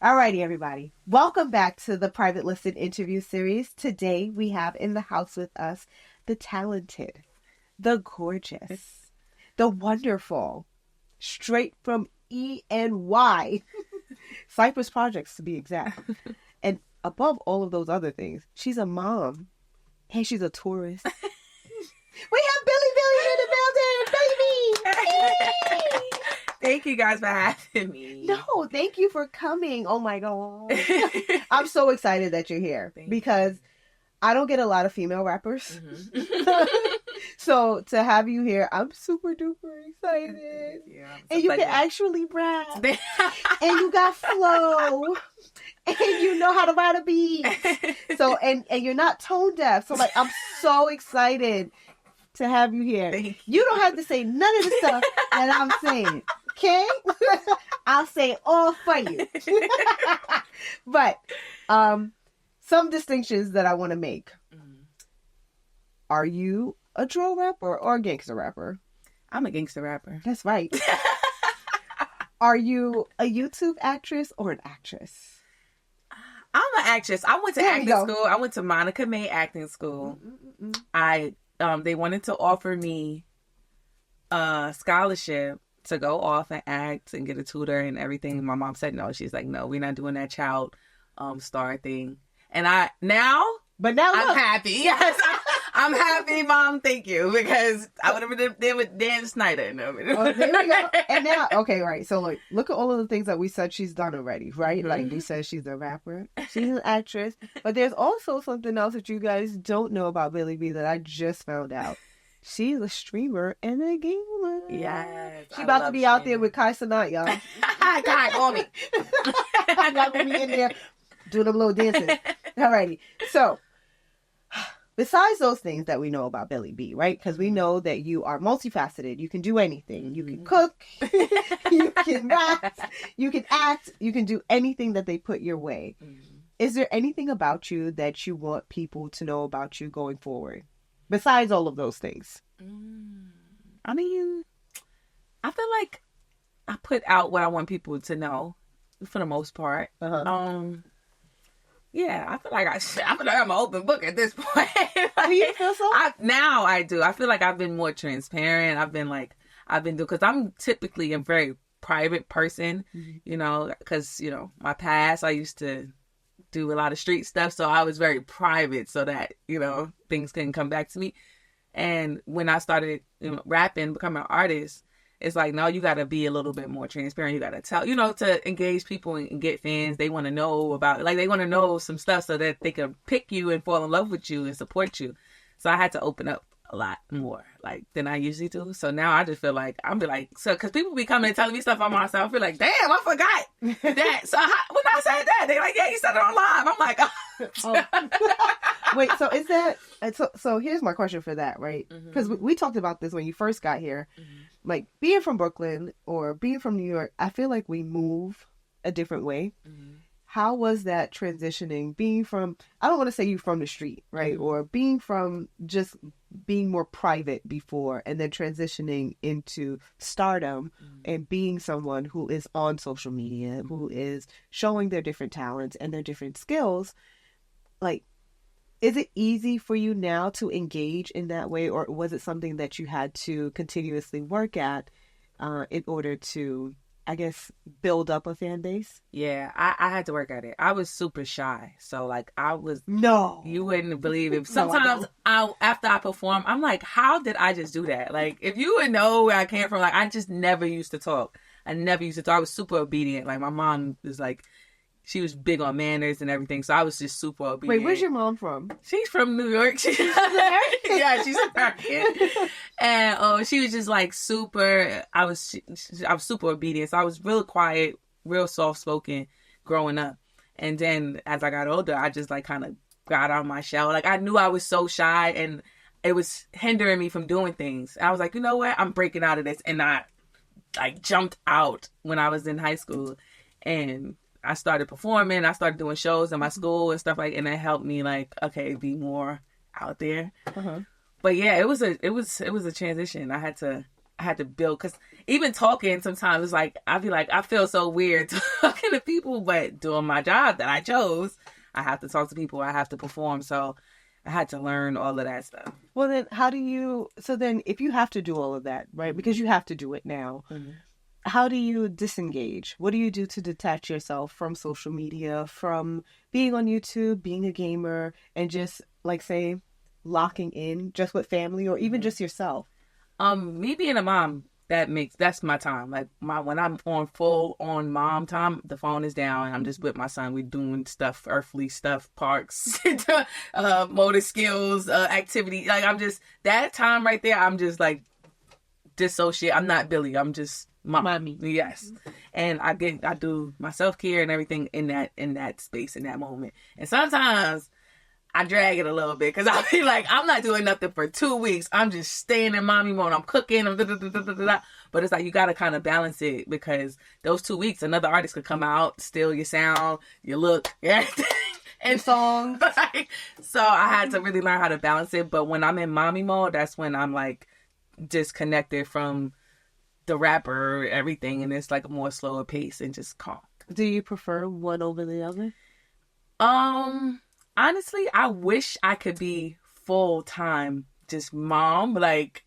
Alrighty, everybody. Welcome back to the Private Listed interview series. Today we have in the house with us the talented, the gorgeous, the wonderful, straight from ENY, Cypress Projects to be exact. And above all of those other things, she's a mom and she's a tourist. We have Billy in the building, baby! Thank you guys for having me. No, thank you for coming. Oh my God. I'm so excited that you're here because I don't get a lot of female rappers. Mm-hmm. So to have you here, I'm super duper excited. Yeah, and you can actually rap. And you got flow. And you know how to write a beat. So and you're not tone deaf. So like I'm so excited to have you here. You don't have to say none of the stuff that I'm saying. Okay? I'll say all for you. But some distinctions that I want to make. Are you a drill rapper or a gangster rapper? I'm a gangster rapper. That's right. Are you a YouTube actress or an actress? I'm an actress. I went to acting school. I went to Monica May acting school. They wanted to offer me a scholarship to go off and act and get a tutor and everything. My mom said no. She's like, no, we're not doing that child star thing. And I'm happy. Yes, I'm happy, Mom. Thank you, because I would have been there with Dan Snyder. No, there we go. And now, okay, right. So like, look at all of the things that we said she's done already, right? Mm-hmm. Like we said, she's a rapper, she's an actress, but there's also something else that you guys don't know about Billy B that I just found out. She's a streamer and a gamer. Yes. She about to be out there with Kai Cenat, y'all. Kai, call me. Y'all gonna be in there doing them little dances. Alrighty. So, besides those things that we know about Billy B, right? Because we know that you are multifaceted. You can do anything. You can cook. You can rap. You can act. You can do anything that they put your way. Mm-hmm. Is there anything about you that you want people to know about you going forward? Besides all of those things. I mean, I feel like I put out what I want people to know for the most part. Uh-huh. Yeah, I feel like I'm an open book at this point. Do you feel so? Now I do. I feel like I've been more transparent. I've been doing, because I'm typically a very private person, because, my past, I used to do a lot of street stuff, so I was very private so that things couldn't come back to me. And when I started rapping, becoming an artist, it's like, no, you got to be a little bit more transparent. You got to tell, to engage people and get fans. They want to know they want to know some stuff so that they can pick you and fall in love with you and support you. So I had to open up a lot more than I usually do. So now I just feel like because people be coming and telling me stuff on myself. I feel like, damn, I forgot that. So when I said that, they're like, yeah, you said it on live. I'm like, oh. Wait, so is that so here's my question for that, right? Because we talked about this when you first got here. Like being from Brooklyn or being from New York, I feel like we move a different way. How was that transitioning, being from, I don't want to say you from the street, right? Or being from just being more private before and then transitioning into stardom and being someone who is on social media, who is showing their different talents and their different skills. Like, is it easy for you now to engage in that way? Or was it something that you had to continuously work at in order to, I guess, build up a fan base? Yeah, I had to work at it. I was super shy. So, you wouldn't believe it. Sometimes after I perform, I'm like, how did I just do that? Like, if you would know where I came from, I just never used to talk. I was super obedient. Like, my mom was like, she was big on manners and everything. So I was just super obedient. Wait, where's your mom from? She's from New York. She's American. Yeah, she's American. And she was just super, I was super obedient. So I was real quiet, real soft-spoken growing up. And then as I got older, I just kind of got out of my shell. I knew I was so shy and it was hindering me from doing things. And I was like, you know what? I'm breaking out of this. And I jumped out when I was in high school. And I started performing. I started doing shows in my school and stuff and it helped me be more out there. Uh-huh. But yeah, it was a transition. I had to I had to build, because even talking sometimes it's like, I'd be like, I feel so weird talking to people, but doing my job that I chose, I have to talk to people, I have to perform. So I had to learn all of that stuff. Well, then so then if you have to do all of that, right, because you have to do it now, how do you disengage? What do you do to detach yourself from social media, from being on YouTube, being a gamer, and just, like, say, locking in just with family or even just yourself? Me being a mom, that's my time. Like, when I'm on full on mom time, the phone is down and I'm just with my son. We're doing stuff, earthly stuff, parks, motor skills, activity. Like, I'm just, that time right there, I'm just like dissociate. I'm not Billy. I'm just mommy. Yes. And I do my self-care and everything in that space, in that moment. And sometimes I drag it a little bit, because I'll be like, I'm not doing nothing for 2 weeks. I'm just staying in mommy mode. I'm cooking. But it's like, you got to kind of balance it, because those 2 weeks, another artist could come out, steal your sound, your look, everything. And songs. So I had to really learn how to balance it. But when I'm in mommy mode, that's when I'm like disconnected from the rapper, everything. And it's like a more slower pace and just calm. Do you prefer one over the other? Honestly, I wish I could be full-time just mom. Like,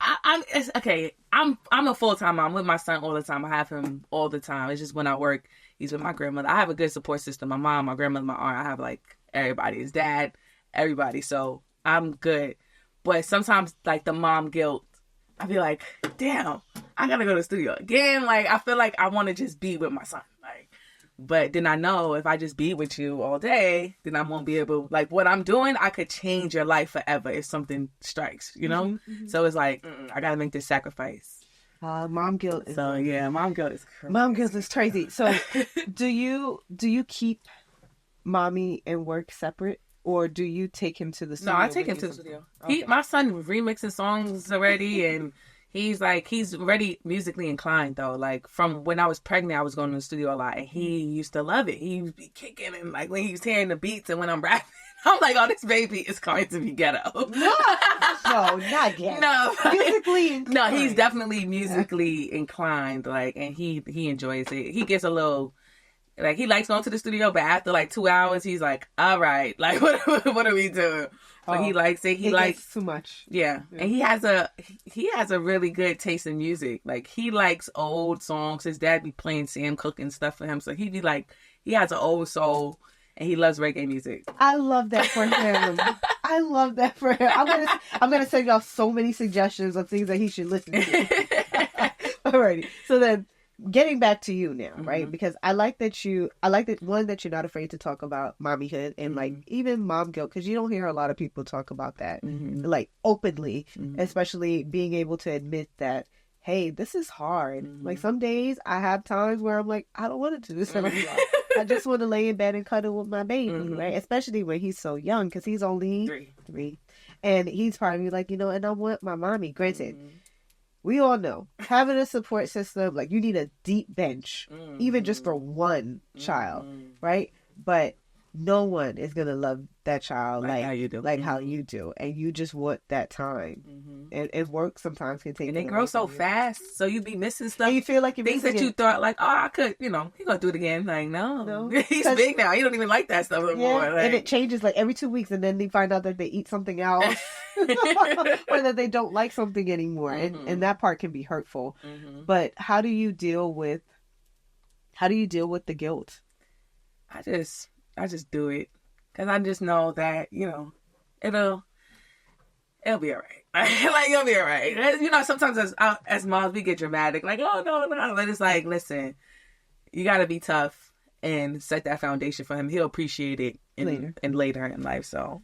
I'm a full-time mom with my son all the time. I have him all the time. It's just when I work, he's with my grandmother. I have a good support system. My mom, my grandmother, my aunt. I have, like, everybody. His dad, everybody. So I'm good. But sometimes, like, the mom guilt, I be like, damn, I gotta go to the studio again. Like, I feel like I want to just be with my son. Like, but then I know if I just be with you all day, then I won't be able, like, what I'm doing, I could change your life forever if something strikes, you know? So it's like, I gotta make this sacrifice. Mom guilt is... So, yeah, mom guilt is crazy. Mom guilt is crazy. So, do you keep mommy and work separate? Or do you take him to the studio? No, I take him to the studio. Okay. My son was remixing songs already, and he's already musically inclined, though. Like, from when I was pregnant, I was going to the studio a lot, and he used to love it. He would be kicking, and, like, when he was hearing the beats and when I'm rapping, I'm like, oh, this baby is going to be ghetto. No, not ghetto. No. Musically inclined. No, he's definitely musically inclined, like, and he enjoys it. He gets a little... Like, he likes going to the studio, but after, like, 2 hours, he's like, all right, like, what are we doing? But he likes it. He likes too much. Yeah. And he has a really good taste in music. Like, he likes old songs. His dad be playing Sam Cooke and stuff for him. So he be like, he has an old soul, and he loves reggae music. I love that for him. I love that for him. I'm gonna send y'all so many suggestions of things that he should listen to. Alrighty. So then, getting back to you now, right? Because I like that you're not afraid to talk about mommyhood and like even mom guilt, because you don't hear a lot of people talk about that like openly, especially being able to admit that, hey, this is hard. Like, some days I have times where I'm like, I don't want to do this anymore. I just want to lay in bed and cuddle with my baby, right? Especially when he's so young, because he's only 3. And he's probably like, and I want my mommy. Granted, we all know having a support system, like, you need a deep bench, even just for one child, right? But no one is going to love that child like how you do. Like how you do. And you just want that time. And work sometimes can take... And they grow so fast, so you be missing stuff. And you feel like you're things that you thought, like, oh, I could, he going to do it again. Like, no. He's big now. He don't even like that stuff anymore. Like... And it changes, like, every 2 weeks, and then they find out that they eat something else. Or that they don't like something anymore. And that part can be hurtful. But how do you deal with the guilt? I just do it, because I just know that, it'll be all right. Like, it'll be all right. Sometimes as moms, we get dramatic, like, oh, no. But it's like, listen, you got to be tough and set that foundation for him. He'll appreciate it later in life. So,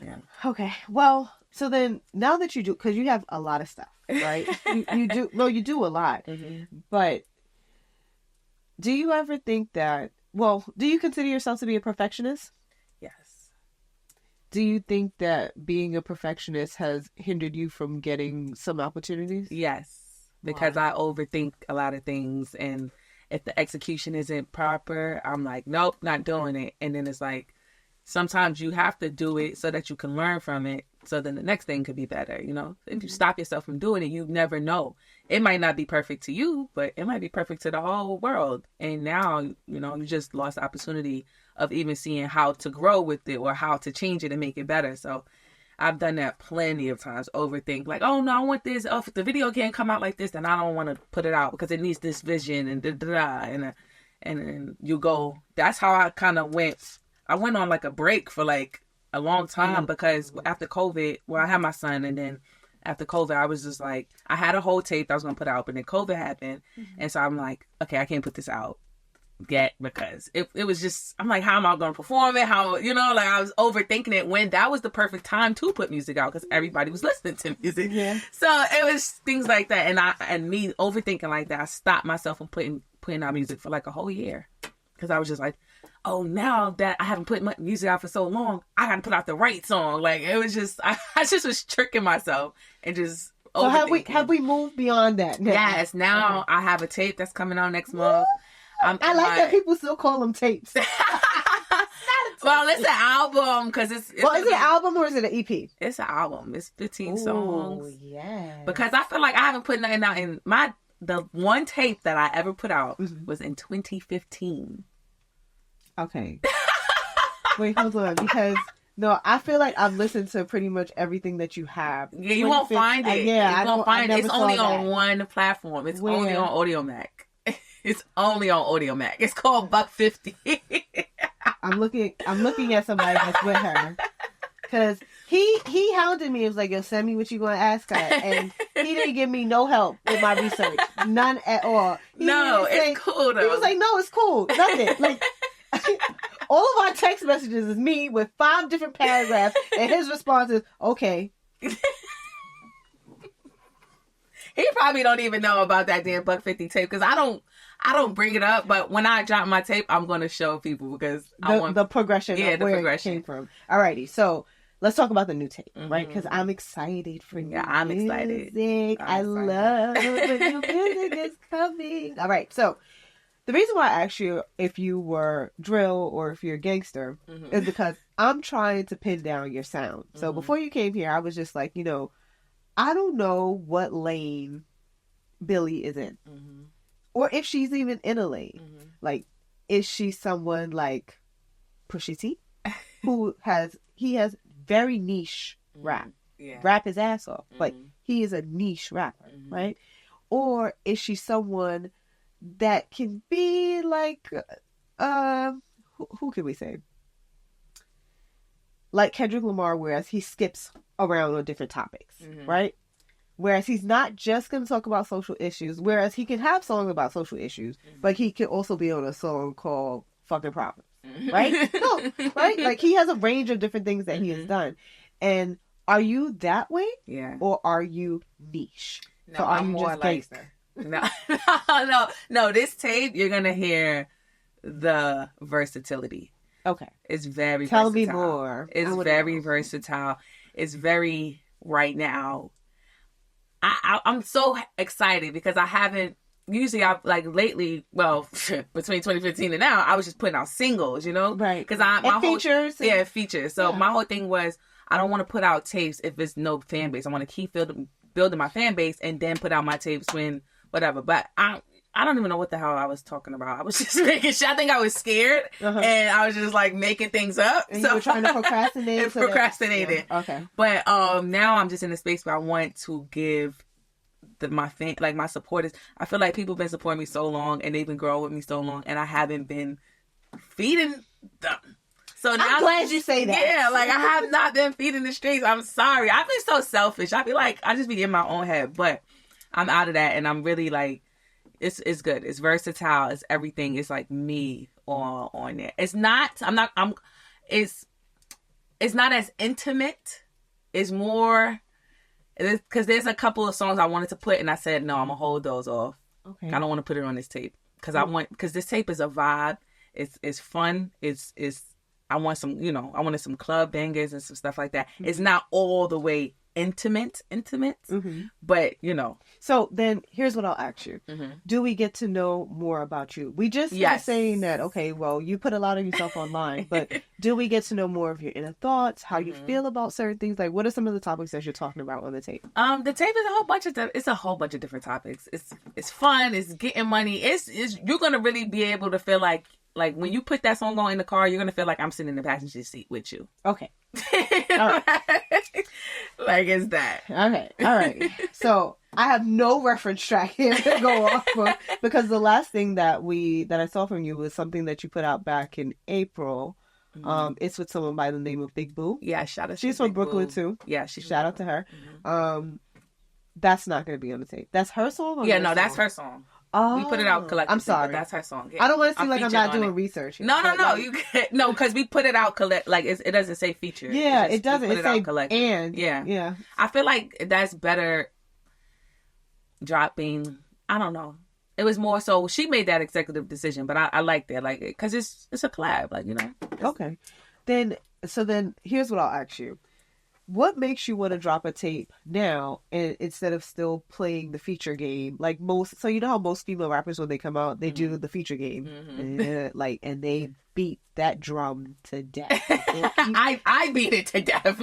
yeah. Okay. Well, so then now that you do, because you have a lot of stuff, right? you do a lot. But do you ever think that, do you consider yourself to be a perfectionist? Yes. Do you think that being a perfectionist has hindered you from getting some opportunities? Yes, because I overthink a lot of things, and if the execution isn't proper, I'm like, nope, not doing it. And then it's like, sometimes you have to do it so that you can learn from it. So then the next thing could be better, you know? If you stop yourself from doing it, you never know. It might not be perfect to you, but it might be perfect to the whole world. And now, you know, you just lost the opportunity of even seeing how to grow with it or how to change it and make it better. So I've done that plenty of times. Overthink, like, oh no, I want this. Oh, if the video can't come out like this, then I don't want to put it out because it needs this vision and and then you go. That's how I kind of went. I went on like a break for like a long time because after COVID, well, I had my son, and then after COVID, I was just like, I had a whole tape I was gonna put out, but then COVID happened, and so I'm like, okay, I can't put this out yet because it was just, I'm like, how am I gonna perform it? How, you know, like I was overthinking it when that was the perfect time to put music out because everybody was listening to music. Yeah. So it was things like that, and me overthinking like that, I stopped myself from putting out music for like a whole year because I was just like, oh, now that I haven't put my music out for so long, I got to put out the right song. Like it was just, I just was tricking myself and just. So have we moved beyond that now? Yes, now I have a tape that's coming out next month. I like that people still call them tapes. Well, it's an album because it's is it an album or is it an EP? It's an album. It's 15 songs. Oh, yeah. Because I feel like I haven't put nothing out in the one tape that I ever put out was in 2015. Okay. Wait, hold on. Because, no, I feel like I've listened to pretty much everything that you have. Yeah, you won't find it. You won't find it. It's only on one platform. It's only on Audio Mac. It's only on Audio Mac. It's called $1.50. I'm looking at somebody that's with her. Because he hounded me. He was like, yo, send me what you going to ask her. And he didn't give me no help with my research. None at all. It's cool, though. He was like, no, it's cool. Nothing. Like, all of our text messages is me with 5 different paragraphs. And his response is, okay. He probably don't even know about that damn $1.50 tape because I don't bring it up. But when I drop my tape, I'm going to show people because I want the progression. Yeah, the progression. It came from. Alrighty, so let's talk about the new tape, right? Because I'm excited for you. Yeah, I'm excited. I love when new music is coming. All right, so the reason why I asked you if you were drill or if you're gangster is because I'm trying to pin down your sound. So before you came here, I was just like, you know, I don't know what lane Billie is in. Or if she's even in a lane. Like, is she someone like Pusha T? Who has very niche rap. Yeah. Rap his ass off. Like, he is a niche rapper, right? Or is she someone that can be like, who can we say? Like Kendrick Lamar, whereas he skips around on different topics, right? Whereas he's not just going to talk about social issues, whereas he can have songs about social issues, but he can also be on a song called Fucking Problems, right? No, right? Like, he has a range of different things that he has done. And are you that way? Yeah. Or are you niche? No, so I'm more like... No, this tape, you're going to hear the versatility. Okay. It's very versatile. Tell me more. It's very versatile. It's very right now. I'm so excited because I haven't, usually I've like lately, well, between 2015 and now, I was just putting out singles, you know? Right. Because features. Yeah, features. So my whole thing was, I don't want to put out tapes if there's no fan base. I want to keep building my fan base and then put out my tapes when whatever. But I don't even know what the hell I was talking about. I was just making sure. I think I was scared, and I was just like making things up. And you were trying to procrastinate. Procrastinated. Yeah. Okay. But now I'm just in a space where I want to give my supporters. I feel like people have been supporting me so long, and they've been growing with me so long, and I haven't been feeding them. So now, I'm glad you say that. Yeah, like I have not been feeding the streets. I'm sorry. I've been so selfish. I feel like I just be in my own head, but I'm out of that, and I'm really like. It's good. It's versatile. It's everything. It's like me on there. It's not. It's not as intimate. It's more because there's a couple of songs I wanted to put, and I said no. I'm gonna hold those off. Okay. I don't want to put it on this tape because this tape is a vibe. It's fun. I want some. I wanted some club bangers and some stuff like that. It's not all the way intimate, but you know. So then here's what I'll ask you. Do we get to know more about you? We just were saying that, okay, well, you put a lot of yourself online, but do we get to know more of your inner thoughts, how you feel about certain things? Like, what are some of the topics that you're talking about on the tape? The tape is a whole bunch of different topics. It's fun, it's getting money. It's you're gonna really be able to feel like when you put that song on in the car, you're gonna feel like I'm sitting in the passenger seat with you. Okay. All right. Like it's that. Okay. All right. So I have no reference track here to go off of, because the last thing that I saw from you was something that you put out back in April. It's with someone by the name of Big Boo. Yeah, shout out. She's from Brooklyn too. Yeah, shout out to her. That's not going to be on the tape. That's her song. Or no, that's her song. Oh, we put it out collectively. I'm sorry, that's her song. Yeah. I don't want to seem like I'm not doing research. No, you can't. No, because we put it out it doesn't say feature. Yeah, it doesn't. It say and. Yeah. I feel like that's better. Dropping. I don't know. It was more so she made that executive decision, but I like that, because it's a collab, Okay, then here's what I'll ask you. What makes you want to drop a tape now instead of still playing the feature game? Like so you know how most female rappers, when they come out, they do the feature game, and they beat that drum to death. I beat it to death.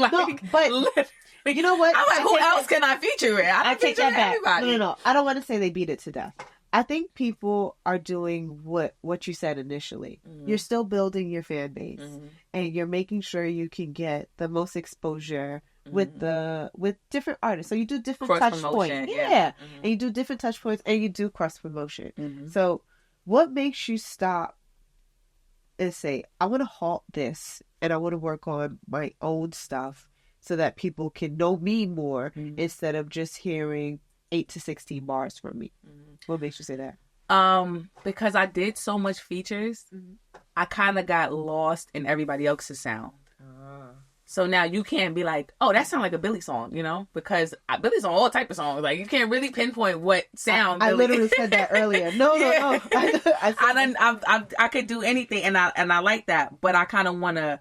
But you know what? I'm like, who else can I feature it? I take that back. Everybody. No. I don't want to say they beat it to death. I think people are doing what you said initially. You're still building your fan base, and you're making sure you can get the most exposure with different artists. So you do different touch points, and you do different touch points, and you do cross promotion. So, what makes you stop and say, "I want to halt this, and I want to work on my own stuff, so that people can know me more instead of just hearing 8 to 16 bars from me"? What makes you say that? Because I did so much features, I kind of got lost in everybody else's sound. So now you can't be like, oh, that sounds like a Billy song, because Billy's on all type of songs. Like, you can't really pinpoint what sound. I literally said that earlier. No. I could do anything, and I like that, but I kind of want to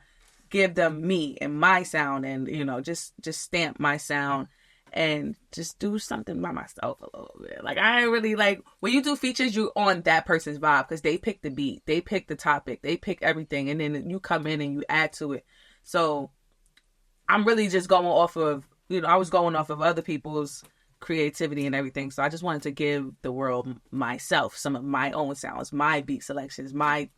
give them me and my sound, and just stamp my sound. And just do something by myself a little bit. I ain't really when you do features, you on that person's vibe, because they pick the beat, they pick the topic, they pick everything, and then you come in and you add to it. So I'm really just going off of, I was going off of other people's creativity and everything. So I just wanted to give the world myself some of my own sounds, my beat selections, my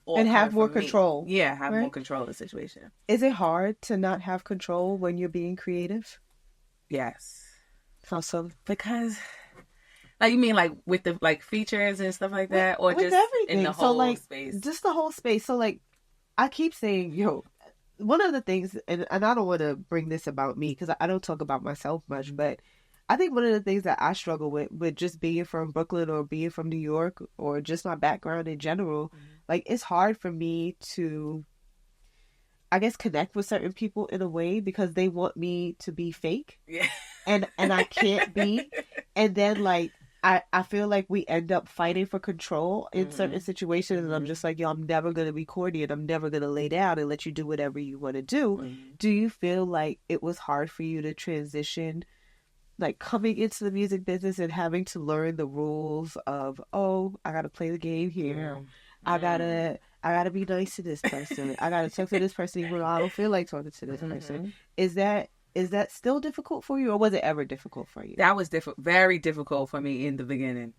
and have more control. Yeah, have more control of the situation. Is it hard to not have control when you're being creative? Yes. How so? Because, you mean with the features and stuff like that, or just everything? In the whole space? Just the whole space. So I keep saying, one of the things, and I don't want to bring this about me because I don't talk about myself much, but I think one of the things that I struggle with just being from Brooklyn or being from New York or just my background in general, it's hard for me to, I guess, connect with certain people in a way because they want me to be fake. Yeah. And I can't be. And then I feel like we end up fighting for control in certain situations. And I'm just like, I'm never going to be corny, and I'm never going to lay down and let you do whatever you want to do. Do you feel like it was hard for you to transition, coming into the music business and having to learn the rules of, I got to play the game here. I gotta be nice to this person. I gotta talk to this person even though I don't feel like talking to this person. Is that still difficult for you, or was it ever difficult for you? That was very difficult for me in the beginning.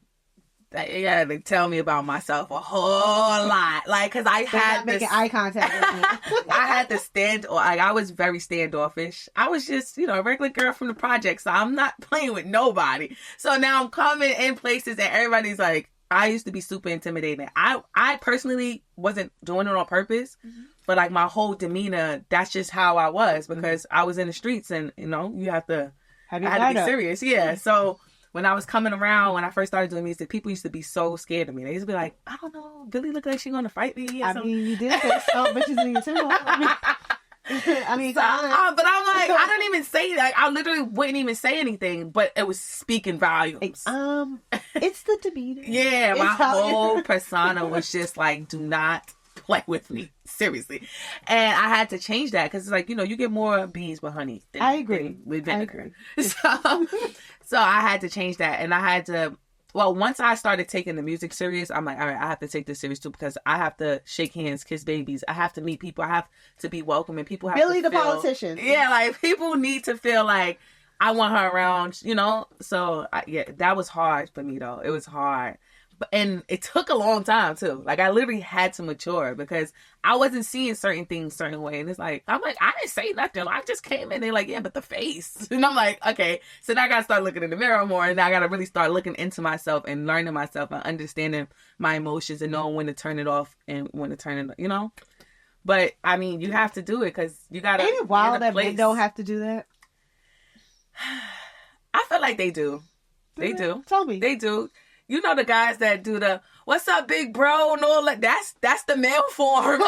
You had to tell me about myself a whole lot, because I had making eye contact with me. I had to I was very standoffish. I was just, a regular girl from the project, so I'm not playing with nobody. So now I'm coming in places and everybody's like, I used to be super intimidating. I personally wasn't doing it on purpose, but my whole demeanor, that's just how I was, because I was in the streets, and you have to be serious. Yeah. So when I was coming around, when I first started doing music, people used to be so scared of me. They used to be like, I don't know, Billy look like she gonna fight me. I mean, you did say so, but she's in your too. But I'm like, I don't even say that. I literally wouldn't even say anything, but it was speaking volumes. It's the demeanor. Yeah, my whole persona was just do not play with me. Seriously. And I had to change that because it's like, you get more bees with honey. I agree. With vinegar. So I had to change that. And I had to, once I started taking the music serious, I'm like, all right, I have to take this serious too because I have to shake hands, kiss babies. I have to meet people. I have to be welcoming. People have Billy to the politician. Yeah, like people need to feel like I want her around, So that was hard for me though. It was hard. And it took a long time too. Like I literally had to mature because I wasn't seeing certain things certain way. And it's like, I'm like, I didn't say nothing. I just came in. They're like, yeah, but the face. And I'm like, okay. So now I got to start looking in the mirror more. And now I got to really start looking into myself and learning myself and understanding my emotions and knowing when to turn it off and when to turn it, But I mean, you have to do it because you got to. Ain't it wild that men don't have to do that? I feel like they do. They do. Tell me. They do. You know the guys that do the "What's up, big bro?" and all that. That's the male form.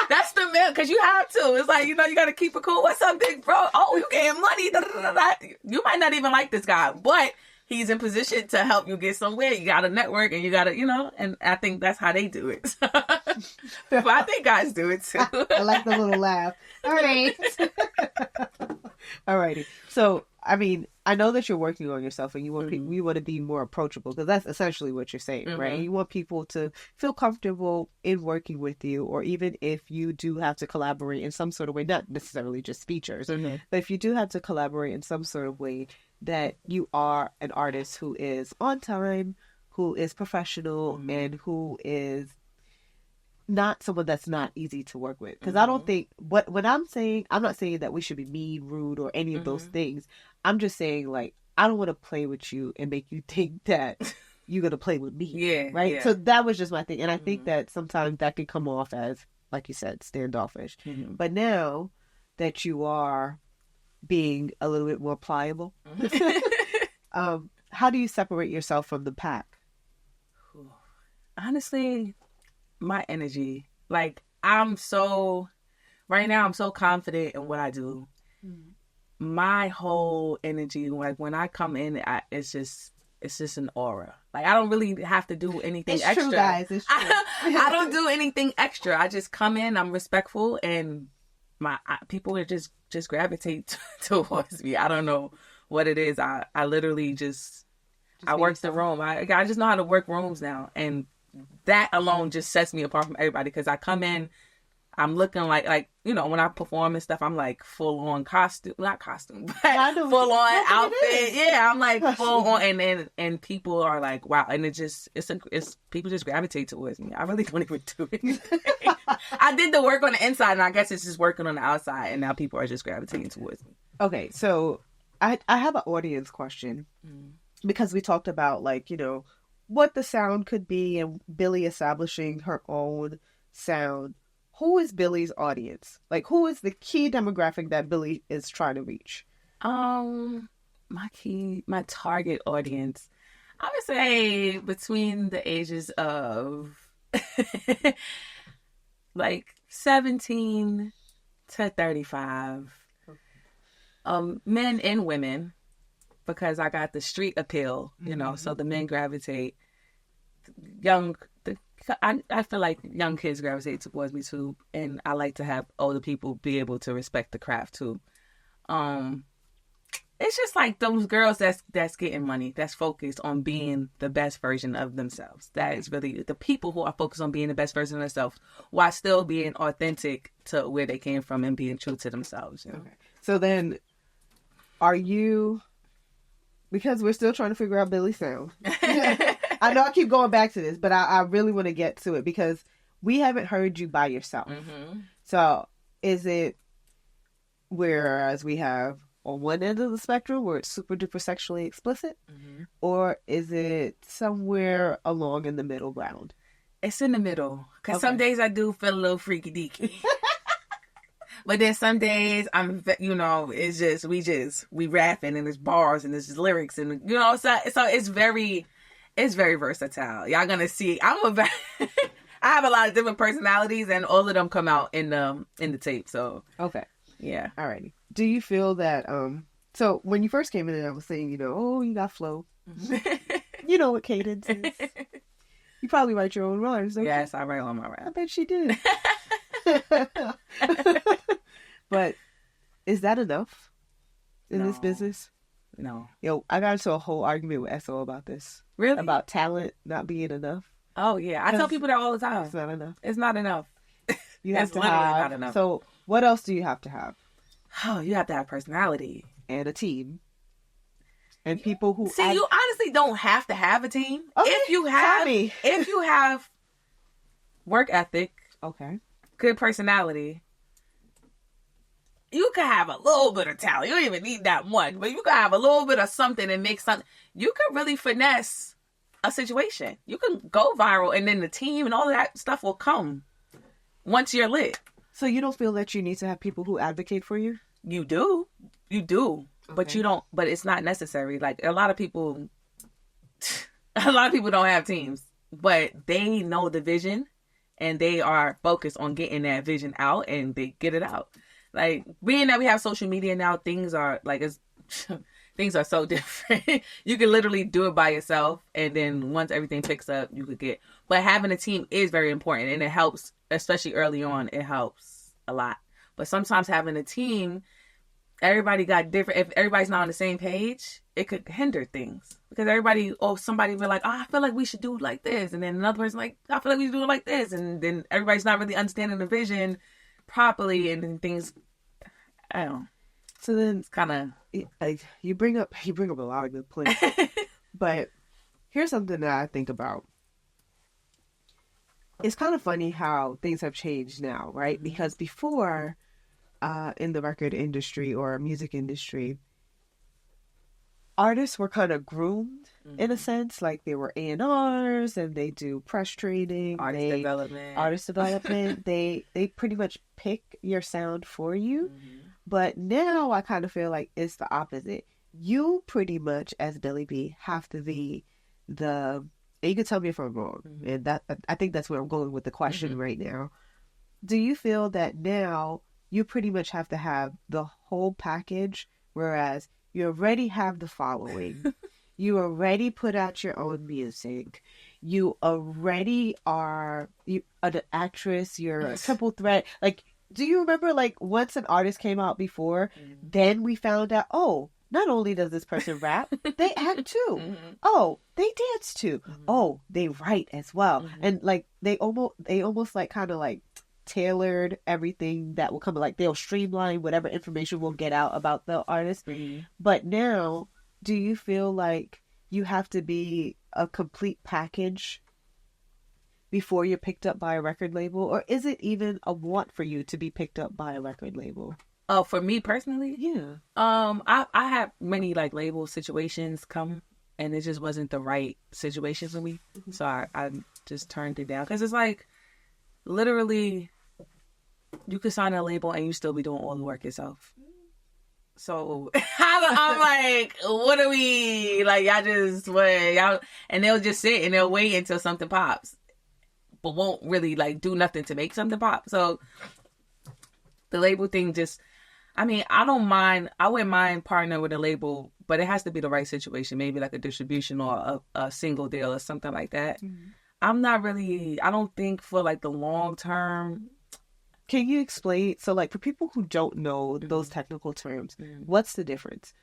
That's the male because you have to. It's like you got to keep it cool. What's up, big bro? Oh, you getting money? Da, da, da, da. You might not even like this guy, but he's in position to help you get somewhere. You got to network, and you got to, And I think that's how they do it. But I think guys do it too. I like the little laugh. All right. Alrighty. So, I mean, I know that you're working on yourself and you want people, you want to be more approachable because that's essentially what you're saying, right? You want people to feel comfortable in working with you, or even if you do have to collaborate in some sort of way, not necessarily just features, but if you do have to collaborate in some sort of way, that you are an artist who is on time, who is professional, and who is not someone that's not easy to work with. Because I don't think when I'm not saying that we should be mean, rude, or any of those things. I'm just saying, like, I don't want to play with you and make you think that you're going to play with me. Yeah. Right? Yeah. So that was just my thing. And I think that sometimes that can come off as, like you said, standoffish. But now that you are being a little bit more pliable, how do you separate yourself from the pack? Honestly, my energy. Like, right now I'm so confident in what I do. My whole energy, like when I come in, it's just an aura. Like I don't really have to do anything extra. It's true, guys. It's true. I don't do anything extra. I just come in, I'm respectful, and people are just gravitate towards me. I don't know what it is. I literally just I work the room. I just know how to work rooms now, and that alone just sets me apart from everybody because I come in, I'm looking like when I perform and stuff, I'm like full on costume, not costume, but full on outfit. Yeah, I'm like full on, and people are like, wow, and it's people just gravitate towards me. I really don't even do anything. I did the work on the inside, and I guess it's just working on the outside, and now people are just gravitating towards me. Okay, so I have an audience question because we talked about what the sound could be and Billie establishing her own sound. Who is Billie's audience? Like, who is the key demographic that Billie is trying to reach? My target audience, I would say between the ages of like 17 to 35. Men and women, because I got the street appeal, so the men gravitate. I feel like young kids gravitate towards me too, and I like to have older people be able to respect the craft too. It's just like those girls that's getting money, that's focused on being the best version of themselves. That is really the people who are focused on being the best version of themselves while still being authentic to where they came from and being true to themselves. Okay. So then, are you? Because we're still trying to figure out Billie's sound. I know I keep going back to this, but I really want to get to it because we haven't heard you by yourself. So is it whereas we have on one end of the spectrum where it's super duper sexually explicit, or is it somewhere along in the middle ground? It's in the middle because some days I do feel a little freaky deaky. But then some days it's just we rapping and there's bars and there's just lyrics and so it's very versatile. Y'all gonna see I have a lot of different personalities and all of them come out in the tape. So okay, yeah, alrighty. Do you feel that so when you first came in, I was saying you got flow, you know what cadence is. You probably write your own rhymes, don't Yes, I write all my rhymes. I bet she did. But is that enough in this business? No. Yo, I got into a whole argument with SO about this. Really? About talent not being enough. Oh, yeah. I tell people that all the time. It's not enough. It's not enough. You have it's to literally have, not enough. So what else do you have to have? Oh, you have to have personality. And a team. And people who... See, you honestly don't have to have a team. Okay, if you have work ethic, okay, good personality, you can have a little bit of talent. You don't even need that much, but you can have a little bit of something and make something. You can really finesse a situation. You can go viral, and then the team and all of that stuff will come once you're lit. So you don't feel that you need to have people who advocate for you? You do. Okay. But you don't, but it's not necessary. Like a lot of people don't have teams, but they know the vision and they are focused on getting that vision out, and they get it out. Like, being that we have social media now, things are so different. You can literally do it by yourself, and then once everything picks up, you could get. But having a team is very important, and it helps, especially early on. It helps a lot. But sometimes having a team, everybody got different. If everybody's not on the same page, it could hinder things. Because somebody be like, I feel like we should do it like this. And then another person like, I feel like we should do it like this. And then everybody's not really understanding the vision properly. And then things, I don't know. So then it's kind of... You bring up a lot of good points. But here's something that I think about. It's kind of funny how things have changed now, right? Mm-hmm. Because before... in the record industry or music industry, artists were kind of groomed in a sense. Like, they were A&Rs and they do press training, artist development. They pretty much pick your sound for you. Mm-hmm. But now I kind of feel like it's the opposite. You pretty much, as Billy B, have to be and you can tell me if I'm wrong. Mm-hmm. And that, I think that's where I'm going with the question mm-hmm. right now. Do you feel that now you pretty much have to have the whole package, whereas you already have the following, you already put out your own music, you already are an actress, you're a triple threat. Like, do you remember, like, once an artist came out before, mm-hmm. then we found out, oh, not only does this person rap, they act too. Mm-hmm. Oh, they dance too. Mm-hmm. Oh, they write as well. Mm-hmm. And, like, they almost like kind of like tailored everything that will come. Like, they'll streamline whatever information we'll get out about the artist. Mm-hmm. But now, do you feel like you have to be a complete package before you're picked up by a record label? Or is it even a want for you to be picked up by a record label? Oh, for me personally? Yeah. I had many, like, label situations come, and it just wasn't the right situation for me. Mm-hmm. So I just turned it down. Because it's like, literally, you could sign a label and you still be doing all the work yourself. So I'm like, what are we, like, y'all, and they'll just sit and they'll wait until something pops, but won't really, like, do nothing to make something pop. So the label thing just, I mean, I wouldn't mind partnering with a label, but it has to be the right situation, maybe like a distribution or a single deal or something like that. Mm-hmm. I don't think for, like, the long term. Can you explain? So, like, for people who don't know mm-hmm. those technical terms, mm-hmm. what's the difference?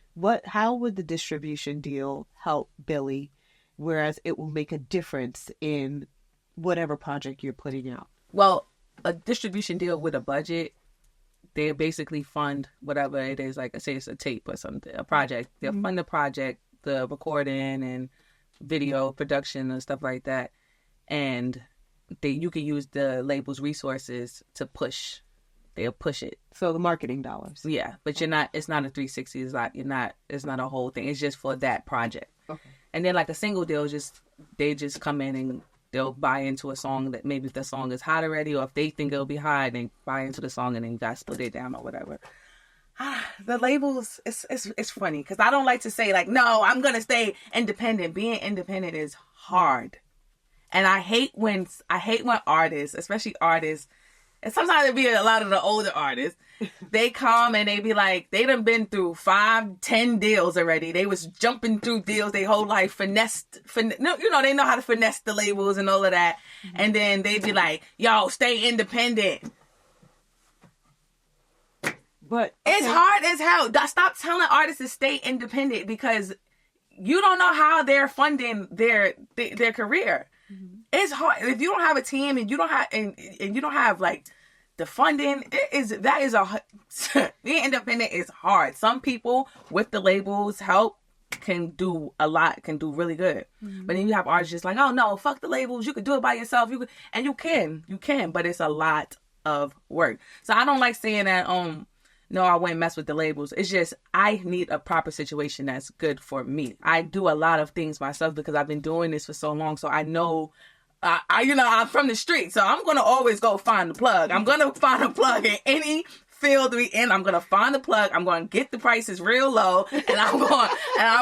How would the distribution deal help Billy, whereas it will make a difference in whatever project you're putting out? Well, a distribution deal with a budget, they basically fund whatever it is. Like, say it's a tape or something, a project. They'll mm-hmm. fund the project, the recording and video production and stuff like that. And you can use the label's resources to push. They'll push it. So the marketing dollars. Yeah, but it's not a 360. It's not a whole thing. It's just for that project. Okay. And then, like, a single deal, they just come in and they'll buy into a song that maybe if the song is hot already, or if they think it'll be hot, they buy into the song and then guys split it down or whatever. The labels, it's funny because I don't like to say, like, no, I'm gonna stay independent. Being independent is hard. And I hate when artists, especially artists, and sometimes it be a lot of the older artists. They come and they be like, they done been through 5-10 deals already. They was jumping through deals they whole life, they know how to finesse the labels and all of that. And then they be like, yo, stay independent. But it's hard as hell. Stop telling artists to stay independent because you don't know how they're funding their career. Mm-hmm. It's hard if you don't have a team and you don't have like the funding. Being independent is hard. Some people with the labels help can do a lot, can do really good. Mm-hmm. But then you have artists just like, oh no, fuck the labels. You could do it by yourself. You can, but it's a lot of work. So I don't like saying that. No, I wouldn't mess with the labels. It's just, I need a proper situation that's good for me. I do a lot of things myself because I've been doing this for so long. So I know, I'm from the street. So I'm going to always go find the plug. I'm going to find a plug in any field we in. I'm going to find the plug. I'm going to get the prices real low and I'm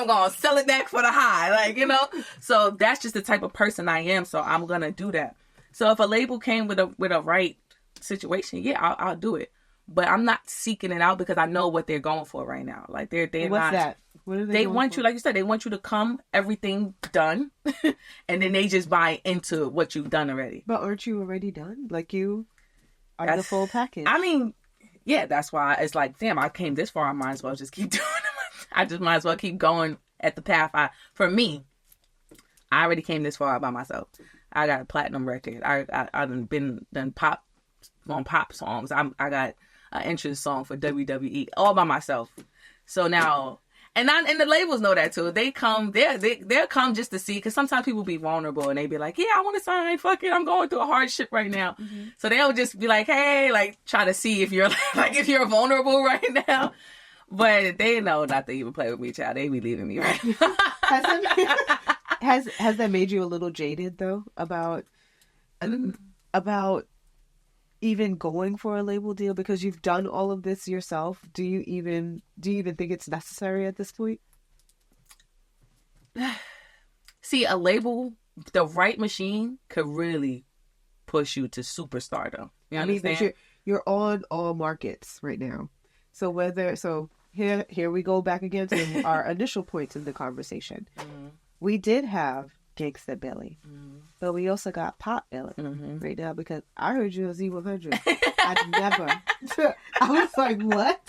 going to sell it back for the high. So that's just the type of person I am. So I'm going to do that. So if a label came with a right situation, yeah, I'll do it. But I'm not seeking it out because I know what they're going for right now. Like they're What's not. That? What are they want for? You, like you said, they want you to come, everything done, and then they just buy into what you've done already. But aren't you already done? Like you are the full package. I mean, yeah, that's why it's like, damn, I came this far. I might as well just keep doing it. I just might as well keep going at the path. For me, I already came this far by myself. I got a platinum record. I done pop on pop songs. I got an entrance song for WWE all by myself. So now, and the labels know that too. They come, they'll come just to see, because sometimes people be vulnerable and they be like, yeah, I want to sign, fuck it, I'm going through a hardship right now. Mm-hmm. So they'll just be like, hey, like try to see if you're if you're vulnerable right now. But they know not to even play with me, child. They be leaving me right now. Has that made you a little jaded though about even going for a label deal because you've done all of this yourself? Do you even think it's necessary at this point? See, a label, the right machine could really push you to superstardom. You understand? But you're on all markets right now. So here we go back again to our initial points in the conversation. Mm-hmm. We did have Gangsta Billy, but we also got Pop Billy right now because I heard you on Z100. I was like, what?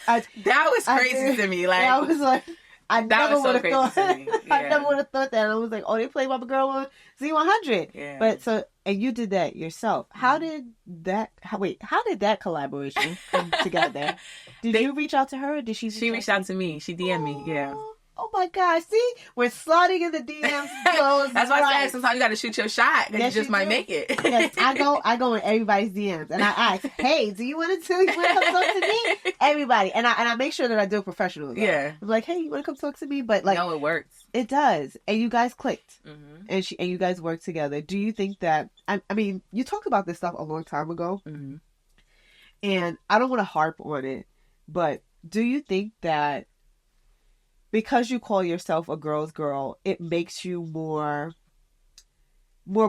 That was crazy to me. Like, I was like, I never would have thought. Yeah. I never would have thought that. I was like, oh, they played my girl on Z100. Yeah. But and you did that yourself. How did that collaboration come together? Did you reach out to her? Or did she? She reached out to me. She DM'd me. Yeah. Oh my God! See, we're sliding in the DMs. That's why I said sometimes you got to shoot your shot because you just might make it. Yes, I go in everybody's DMs and I ask, "Hey, do you want to come talk to me?" Everybody, and I make sure that I do it professionally. Yeah, I'm like, "Hey, you want to come talk to me?" But like, no, it works. It does, and you guys clicked, and you guys worked together. Do you think that? I mean, you talked about this stuff a long time ago, and I don't want to harp on it, but do you think that because you call yourself a girl's girl, it makes you more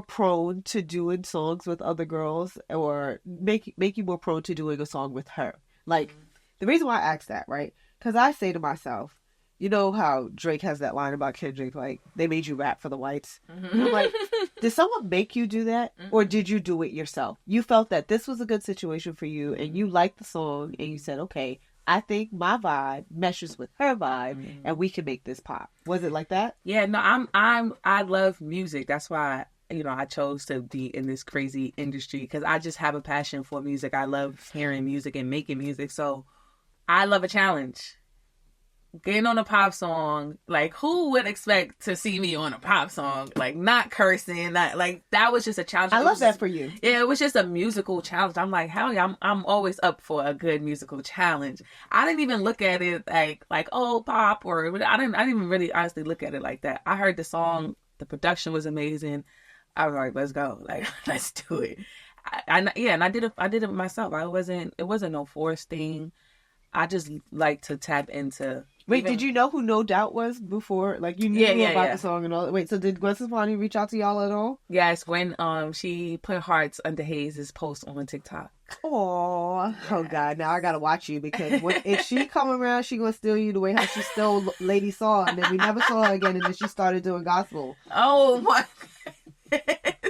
prone to doing songs with other girls, or make you more prone to doing a song with her? Like, the reason why I ask that, right? Because I say to myself, you know how Drake has that line about Kendrick, like, they made you rap for the whites? I'm like, did someone make you do that? Or did you do it yourself? You felt that this was a good situation for you, and you liked the song, and you said, okay, I think my vibe meshes with her vibe, and we can make this pop. Was it like that? Yeah, no, I love music. That's why, I chose to be in this crazy industry, because I just have a passion for music. I love hearing music and making music. So I love a challenge. Getting on a pop song, like, who would expect to see me on a pop song? Like, not cursing, that was just a challenge. I love that for you. Yeah, it was just a musical challenge. I'm like, hell yeah, I'm always up for a good musical challenge. I didn't even look at it like oh, pop, or I didn't even really honestly look at it like that. I heard the song, the production was amazing. I was like, let's go, like, let's do it. And I did it myself. It wasn't no forced thing. I just like to tap into Wait, did you know who No Doubt was before? Like, you knew about the song and all? Wait, so did Gwen Stefani reach out to y'all at all? Yes, when she put hearts under Hayes' post on TikTok. Oh, oh God! Now I gotta watch you because if she come around, she gonna steal you the way how she stole Lady Saw, and then we never saw her again, and then she started doing gospel. Oh my!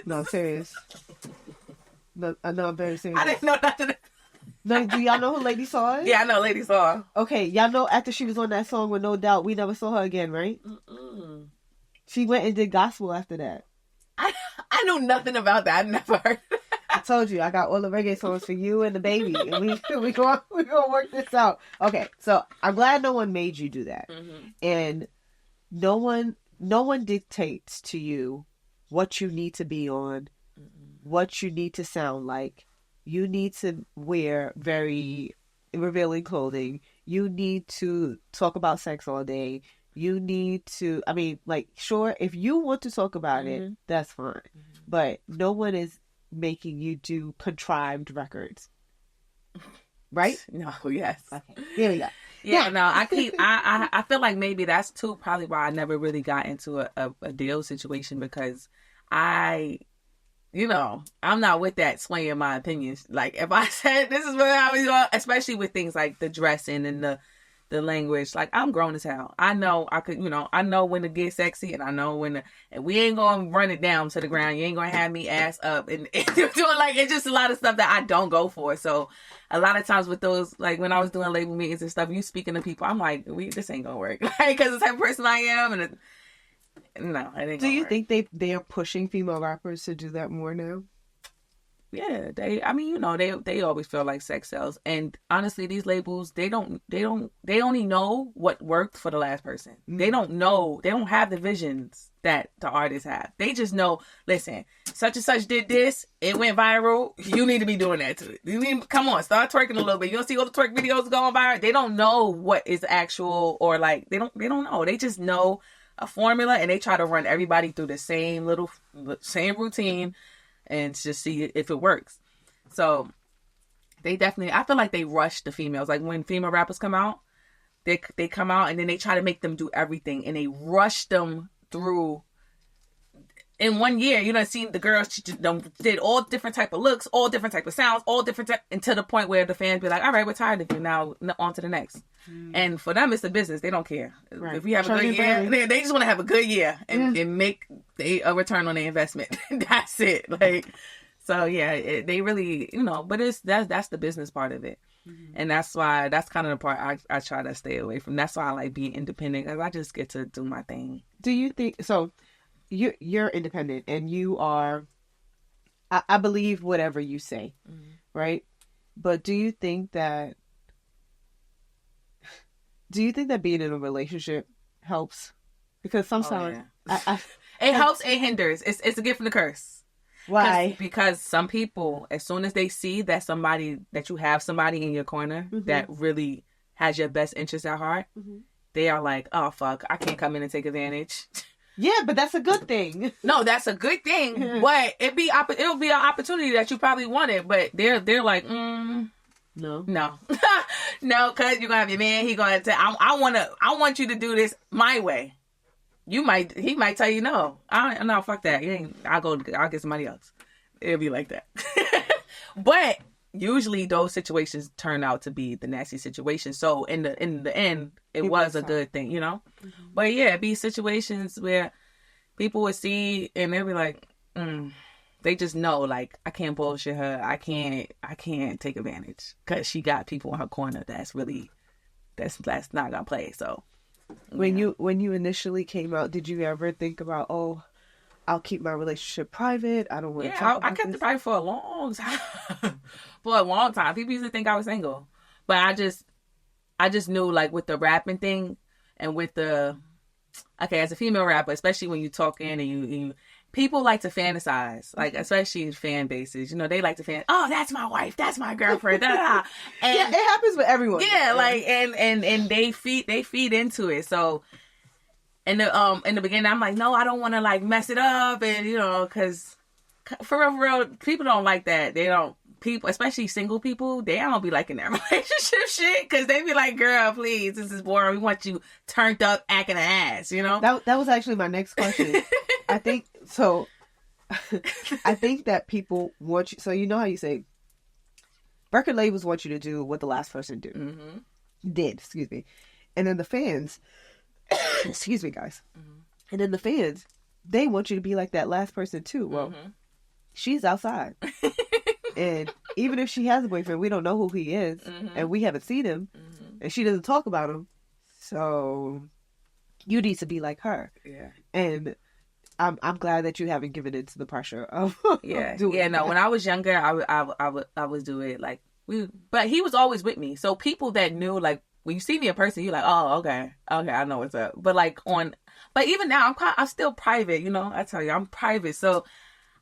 No, I'm serious. No, I'm very serious. I didn't know nothing. No, do y'all know who Lady Saw is? Yeah, I know Lady Saw. Okay, y'all know after she was on that song with No Doubt, we never saw her again, right? Mm-mm. She went and did gospel after that. I know nothing about that. I never heard. I told you I got all the reggae songs for you and the baby, and we gonna work this out. Okay, so I'm glad no one made you do that, and no one dictates to you what you need to be on, what you need to sound like. You need to wear very revealing clothing. You need to talk about sex all day. You need to, I mean, like, sure, if you want to talk about it, that's fine, but no one is making you do contrived records, right? No, yes. Okay, here we go. Yeah, no, I feel like maybe that's too probably why I never really got into a deal situation, because I'm not with that swaying my opinions. Like, if I said this is what I was doing, especially with things like the dressing and the language, like, I'm grown as hell. I know I know when to get sexy, and I know when and we ain't gonna run it down to the ground. You ain't gonna have me ass up and doing, like, it's just a lot of stuff that I don't go for. So a lot of times with those, like, when I was doing label meetings and stuff, you speaking to people, I'm like, this ain't gonna work, like, because the type of person I am, and no, it ain't. Do you think they're pushing female rappers to do that more now? Yeah, they always feel like sex sells, and honestly, these labels, they only know what worked for the last person. They don't know, they don't have the visions that the artists have. They just know, listen, such and such did this, it went viral, you need to be doing that too. You need, come on, start twerking a little bit. You don't see all the twerk videos going viral. They don't know what is actual, or like they don't know. They just know a formula, and they try to run everybody through the same routine and just see if it works. So they definitely, I feel like they rush the females. Like, when female rappers come out, they come out and then they try to make them do everything, and they rush them through. In 1 year, you know, see the girls, she just did all different type of looks, all different type of sounds, all different and to the point where the fans be like, all right, we're tired of you, now on to the next. And for them, it's a business. They don't care. Right. If we have a good year, they just want to have a good year and make a return on their investment. That's it. Like, so yeah, they really, but that's the business part of it. And that's kind of the part I try to stay away from. That's why I like being independent, because I just get to do my thing. Do you think, so you're independent and you are, I believe whatever you say, right? But do you think that being in a relationship helps? Because sometimes it helps, it hinders. It's a gift and a curse. Why? Because some people, as soon as they see that you have somebody in your corner that really has your best interest at heart, they are like, oh fuck, I can't come in and take advantage. Yeah, but that's a good thing. No, that's a good thing. But it'll be an opportunity that you probably wanted, but they're like, no, no, because you're gonna have your man. He gonna tell, I want you to do this my way. He might tell you no. No, fuck that. I'll get somebody else. It'll be like that. But usually those situations turn out to be the nasty situation. So in the end, it was a good thing, But yeah, it'd be situations where people would see and they'd be like, they just know, like, I can't bullshit her. I can't take advantage because she got people in her corner that's not gonna play. So when you initially came out, did you ever think about, oh, I'll keep my relationship private, I don't want to talk about I kept it private for a long time. For a long time. People used to think I was single. But I just knew, like, with the rapping thing and with as a female rapper, especially when you talk in and you people like to fantasize, like, especially fan bases, they like to oh, that's my wife, that's my girlfriend, da, da, da. And yeah, it happens with everyone. Yeah, like, and they feed into it. So in the beginning, I'm like, no, I don't want to, like, mess it up, and because for real, people don't like that. people, especially single people, they don't be liking that relationship shit because they be like, girl, please, this is boring. We want you turned up, acting an ass, you know? That was actually my next question. I think so. I think that people want you. So you know how you say record labels want you to do what the last person did. Excuse me, and then the fans. Excuse me, guys. And then the fans, they want you to be like that last person too. Well, she's outside, and even if she has a boyfriend, we don't know who he is, and we haven't seen him, and she doesn't talk about him. So you need to be like her. Yeah, and. I'm glad that you haven't given in to the pressure of doing that. When I was younger, I would do it like but he was always with me. So people that knew, like, when you see me in person, you're like, oh, okay, I know what's up. But like but even now, I'm still private. You know, I tell you, I'm private, so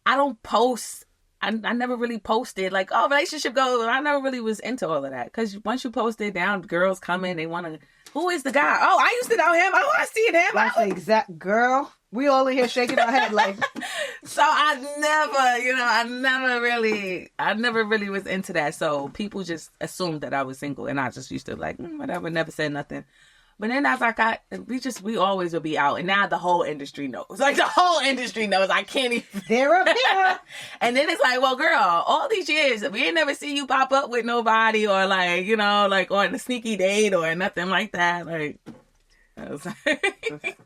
I don't post. I never really posted like, oh, relationship goals. I never really was into all of that because once you post it down, girls come in, they want to. Who is the guy? Oh, I used to know him. Oh, I see him. That's the exact girl. We all in here shaking our head like. So I never really was into that. So people just assumed that I was single, and I just used to like whatever, never said nothing. But then as I got, we always would be out, and now the whole industry knows. Like the whole industry knows. I can't even. They're up there. And then it's like, well, girl, all these years we ain't never see you pop up with nobody, or like, you know, like on a sneaky date or nothing like that. Like.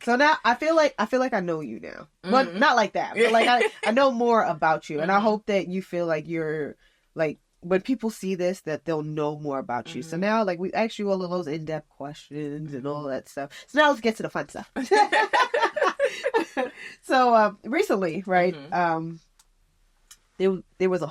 So now I feel like I know you now, but not like that. But like I know more about you, and I hope that you feel like you're like when people see this that they'll know more about you. So now like we asked you all of those in-depth questions and all that stuff. So now let's get to the fun stuff. So recently, right? There was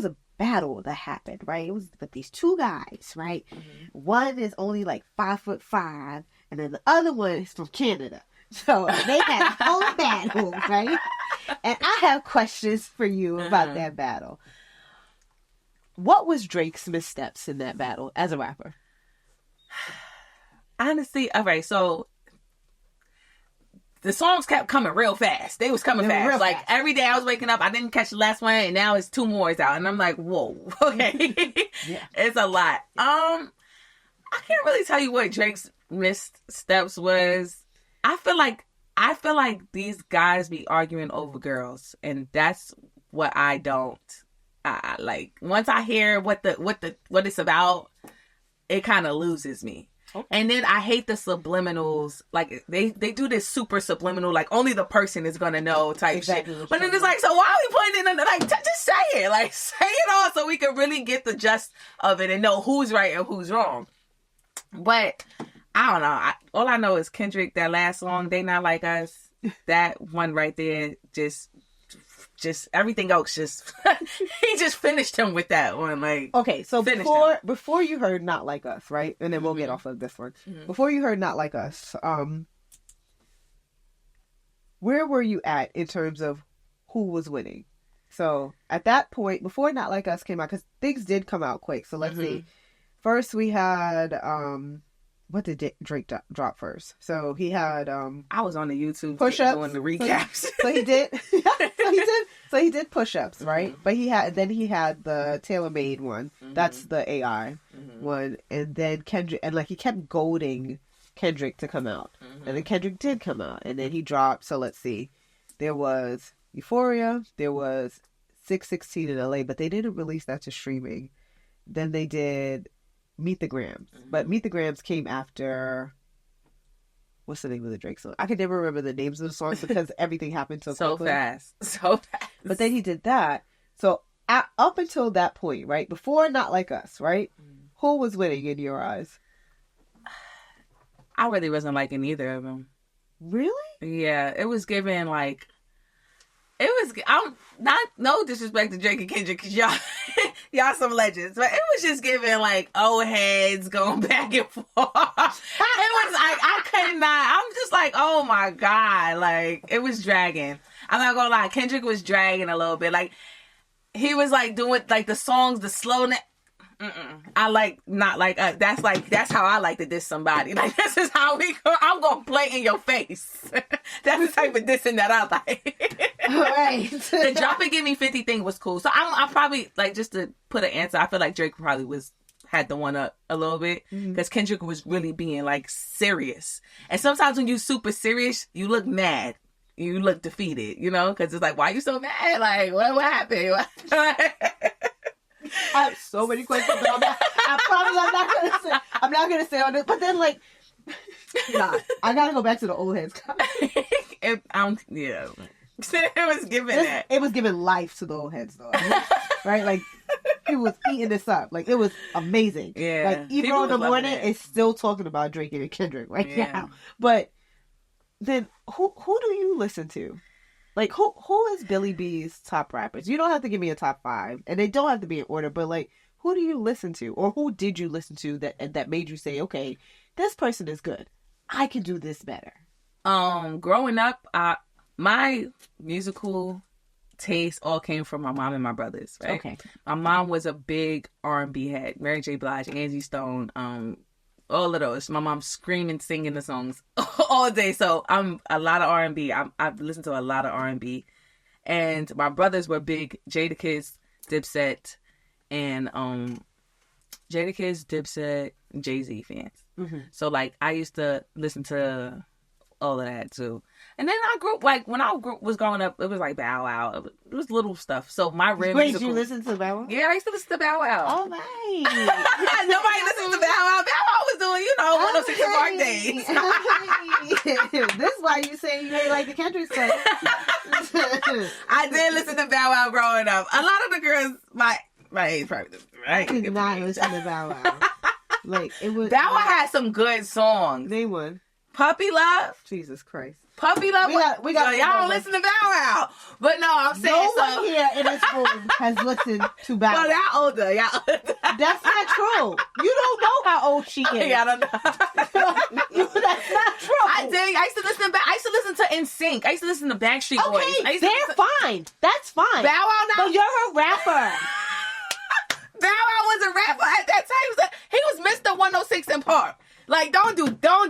a battle that happened, right? It was with these two guys, right? One is only like 5'5", and then the other one is from Canada. So they had a whole battle, right? And I have questions for you about that battle. What was Drake's missteps in that battle as a rapper? Honestly, all right, so the songs kept coming real fast. They was coming fast. Like fast. Every day I was waking up, I didn't catch the last one, and now it's 2 more out. And I'm like, whoa, okay. It's a lot. I can't really tell you what Drake's missteps was. I feel like these guys be arguing over girls, and that's what I don't like. Once I hear what it's about, it kind of loses me. Okay. And then I hate the subliminals. Like they do this super subliminal, like only the person is gonna know type shit. But then it's like, so why are we putting it in? Like, just say it. Like, say it all so we can really get the gist of it and know who's right and who's wrong. But I don't know. All I know is Kendrick, that last song, They Not Like Us. That one right there, just everything else, he just finished him with that one. Like, okay, so before you heard Not Like Us, right? And then we'll get off of this one. Before you heard Not Like Us, where were you at in terms of who was winning? So at that point, before Not Like Us came out, because things did come out quick. So let's see. First we had what did Drake drop first? So he had I was on the YouTube push-ups doing the recaps. So he did. So he did push-ups, right? But he had the tailor-made one. That's the AI one, and then Kendrick, and like he kept goading Kendrick to come out, and then Kendrick did come out, and then he dropped. So let's see, there was Euphoria, there was 616 in LA, but they didn't release that to streaming. Then they did Meet the Grams, but Meet the Grams came after. What's the name of the Drake song? I can never remember the names of the songs because everything happened so fast. But then he did that. So up until that point, right? Before Not Like Us, right? Who was winning in your eyes? I really wasn't liking either of them. Really? Yeah, it was giving like. I'm not, no disrespect to Drake and Kendrick, because y'all some legends, but it was just giving like old heads going back and forth. It was like, I could not, I'm just like, oh my God, like it was dragging. I'm not gonna lie, Kendrick was dragging a little bit. Like he was like doing like the songs, the slowness. I like not like that's how I like to diss somebody. Like this is how we go. I'm gonna play in your face. That's the type of dissing that I like. All right. The drop and give me 50 thing was cool. So I'm probably like, just to put an answer, I feel like Drake probably had the one up a little bit because Kendrick was really being like serious. And sometimes when you super serious, you look mad. You look defeated, you know, because it's like, why are you so mad? Like, what happened? I have so many questions about that. I promise I'm not gonna say on it. But then, like, nah, I gotta go back to the old heads. It was giving that. It was giving life to the old heads, though. Right? Like, people was eating this up. Like, it was amazing. Yeah. Like, even People on the was morning, loving it. it's still talking about Drake and Kendrick right Yeah. now. But then, who do you listen to? Like, who is Billy B's top rappers? You don't have to give me a top 5, and they don't have to be in order, but, like, who do you listen to? Or who did you listen to that made you say, okay, this person is good. I can do this better. Growing up, my musical taste all came from my mom and my brothers, right? Okay. My mom was a big R&B head. Mary J. Blige, Angie Stone, all of those. My mom screaming, singing the songs all day. So I'm a lot of R&B. I've listened to a lot of R&B. And my brothers were big Jadakiss, Dipset, and Jadakiss, Dipset, Jay-Z fans. Mm-hmm. So like I used to listen to all of that too. And then I grew up, like when I was growing up, it was like Bow Wow. It was little stuff. So my rib Wait, musical... you listen to Bow Wow? Yeah, I used to listen to Bow Wow. All right. Nobody listens to Bow Wow. Bow Wow was doing, 106 and Park days. This is why you say you ain't like the Kendrick stuff. I did listen to Bow Wow growing up. A lot of the girls, my age probably, right? I did not listen to Bow Wow. Like, it was... Bow Wow had some good songs. Name one. Puppy Love. Jesus Christ. Puppy Love. We got y'all don't listen to Bow Wow. But no, I'm saying no one here in this room has listened to Bow Wow. Well, y'all older. That's not true. You don't know how old she is. I don't know. That's not true. I did. I used to listen to NSYNC. I used to listen to Backstreet Boys. Okay, they're fine. That's fine. Bow Wow now. But you're a rapper. Bow Wow was a rapper at that time. He was Mr. 106 in Park. Like, don't do Bow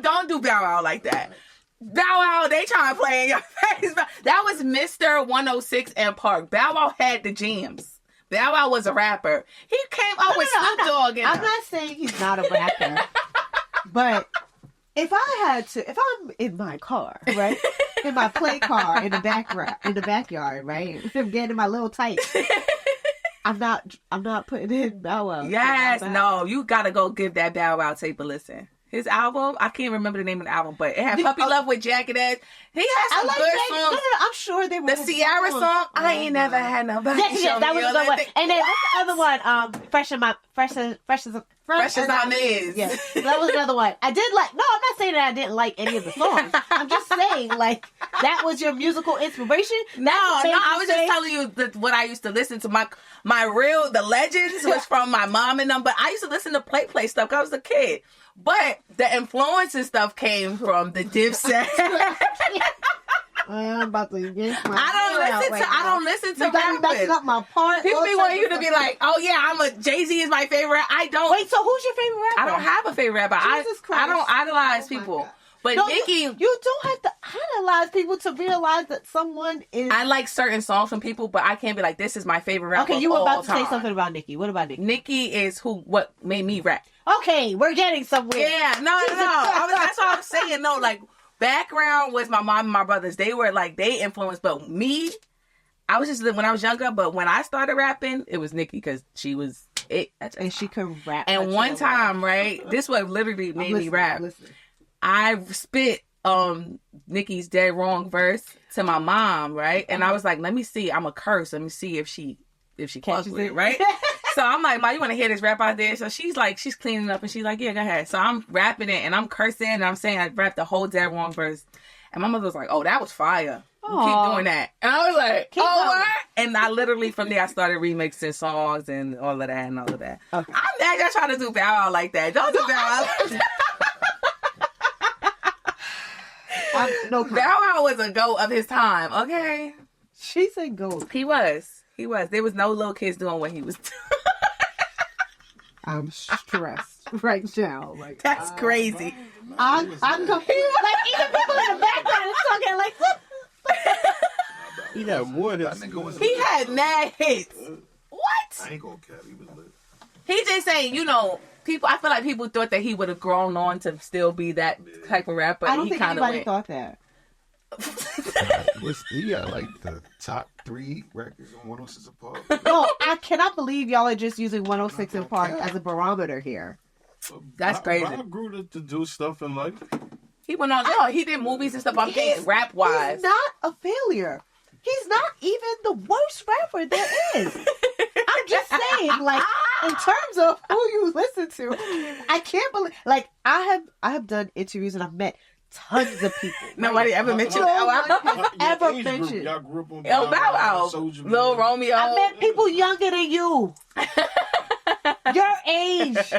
Wow like that. Bow Wow, they trying to play in your face. That was Mr. 106 in Park. Bow Wow had the jams. Bow Wow was a rapper. He came up with Snoop Dogg in I'm not saying he's not a rapper. But if I'm in my car, right? In my play car in the backyard, right? I'm getting my little tights. I'm not putting in Bow Wow. Yes, no, you gotta go give that Bow Wow tape a listen. His album, I can't remember the name of the album, but it had Puppy Love with Jacket Ass. He had some good songs. No, I'm sure they were. The Ciara song, I ain't never had nobody. Yeah, that was a good one. And then what's the other one? Fresh as I'm is. Yeah, that was another one. I did like. No, I'm not saying that I didn't like any of the songs. I'm just saying, like, that was your musical inspiration. No, I was just telling you what I used to listen to. The legends was from my mom and them, but I used to listen to play stuff because I was a kid. But the influence and stuff came from the Dipset. I'm about to get I don't listen to rappers. Messing up my part. People want you to be like, oh yeah, Jay-Z is my favorite. I don't. Wait, so who's your favorite rapper? I don't have a favorite rapper. Jesus Christ. I don't idolize people. But no, Nicki, you don't have to idolize people to realize that someone is. I like certain songs from people, but I can't be like, this is my favorite rapper. Okay, you were about to say something about Nicki. What about Nicki? Nicki is what made me rap. Okay, we're getting somewhere. Yeah, no. That's what I'm saying. No, like, background was my mom and my brothers. They were like, they influenced, but me, I was just, when I was younger, but when I started rapping, it was Nicki because she was it. And she could rap. And one time, right, this was literally made me rap. I spit Nicki's Dead Wrong verse to my mom, right? And I was like, let me see, I'm a curse. Let me see if she catches it, right? So I'm like, Ma, you want to hear this rap out there? So she's cleaning up and she's like, yeah, go ahead. So I'm rapping it and I'm cursing and I'm saying I rapped the whole Dead Wrong verse. And my mother was like, oh, that was fire. Keep doing that. And I was like, what? And I literally, from there, I started remixing songs and all of that and all of that. Okay. I'm not just trying to do Bow Wow like that. Don't do Bow Wow like that. Bow Wow was a goat of his time, okay? She said goat. He was. There was no little kids doing what he was doing. I'm stressed right now. Like That's crazy. I'm confused. Like even people in the background are talking like. He got more than that nigga was. He had mad hits. What? I ain't gonna cap. He was lit. He just saying, you know, people. I feel like people thought that he would have grown on to still be that type of rapper. I don't think anybody thought that. He got like the top 3 records on 106 & Park. No, I cannot believe y'all are just using 106 & Park as a barometer here. That's crazy. Bob grew to do stuff in life. He went on. He did movies and stuff. I'm saying rap wise. He's not a failure. He's not even the worst rapper there is. I'm just saying, like, in terms of who you listen to, I can't believe. Like, I have done interviews and I've met tons of people. Nobody ever mentioned Bow Wow. Ever mentioned? Y'all grew up on Bow Wow. Lil Romeo. I met people younger than you. Your age.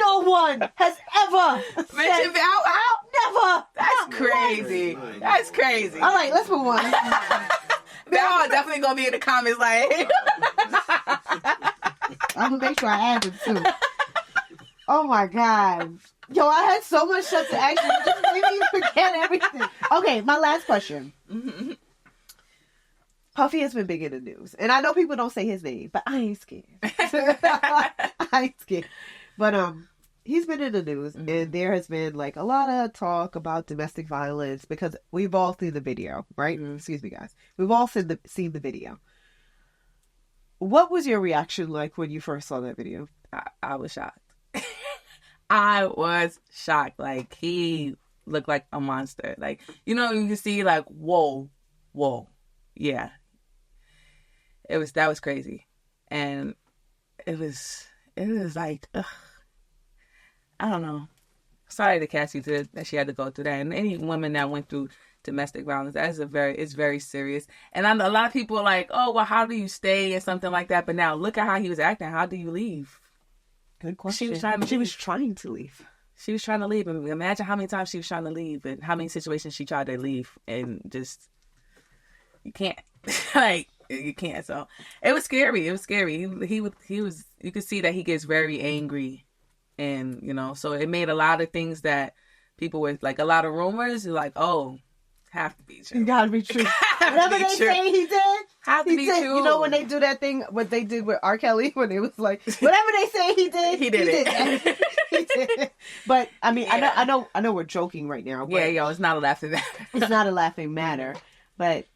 No one has ever mentioned Bow Wow. Never. That's crazy. That's crazy. All right, let's move on. Bow Wow definitely gonna be in the comments like. I'm gonna make sure I add him too. Oh my god. Yo, I had so much stuff to ask you. Just made me forget everything. Okay, my last question. Mm-hmm. Puffy has been big in the news. And I know people don't say his name, but I ain't scared. I ain't scared. But he's been in the news, and there has been like a lot of talk about domestic violence because we've all seen the video, right? Excuse me, guys. We've all seen the video. What was your reaction like when you first saw that video? I was shocked. I was shocked. Like, he looked like a monster. Like, you know, you can see like, whoa. Yeah. That was crazy. And it was like, ugh. I don't know. Sorry to Cassie that she had to go through that. And any woman that went through domestic violence, it's very serious. And a lot of people are like, oh, well, how do you stay and something like that? But now look at how he was acting. How do you leave? Good question. She was trying to leave. She was trying to leave. And imagine how many times she was trying to leave and how many situations she tried to leave. And just, you can't. Like, you can't. So it was scary. He was, you could see that he gets very angry. And, you know, so it made a lot of things that people were like, a lot of rumors, like, oh, have to be true. It gotta be true. Whatever they say he did, have to be true. You know when they do that thing, what they did with R. Kelly, when it was like, whatever they say he did, he did it. He did. But I mean, yeah. I know we're joking right now. But yeah, it's not a laughing matter. It's not a laughing matter. But